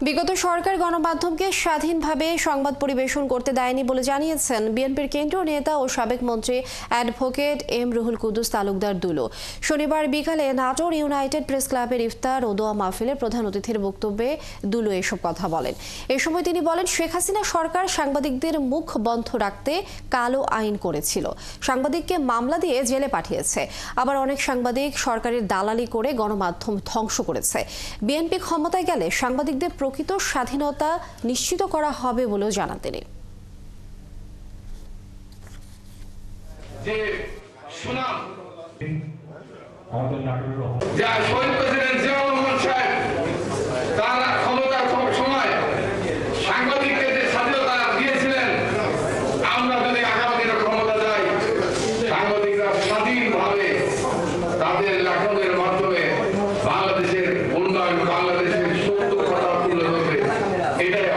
বিগত সরকার গণমাধ্যমকে স্বাধীনভাবে সংবাদ পরিবেশন করতে দেয়নি বলে জানিয়েছেন বিএনপির কেন্দ্রীয় নেতা ও সাবেক মন্ত্রী অ্যাডভোকেট এম রুহুল কুদ্দুস তালুকদার দুলো। শনিবার বিকালে নাটোর ইউনাইটেড প্রেস ক্লাবের ইফতার ও দোয়া মাহফিলে প্রধান অতিথির বক্তব্যে দুলো এসব কথা বলেন। এ সময় তিনি বলেন, শেখ হাসিনা সরকার সাংবাদিকদের মুখ বন্ধ রাখতে কালো আইন করেছিল, সাংবাদিককে মামলা দিয়ে জেলে পাঠিয়েছে। আবার অনেক সাংবাদিক সরকারের দালালি করে গণমাধ্যম ধ্বংস করেছে। বিএনপি ক্ষমতায় গেলে সাংবাদিকদের প্রকৃত স্বাধীনতা নিশ্চিত করা হবে বলেও জানান তিনি। সাংবাদিকদের স্বাধীনতা দিয়েছিলেন, আমরা যদি আগামী দিনে ক্ষমতা যাই, সাংবাদিকরা স্বাধীনভাবে তাদের লেখনের মাধ্যমে বাংলাদেশের উন্নয়ন, বাংলাদেশের সত্য কথা তুলে ধরবে, এটাই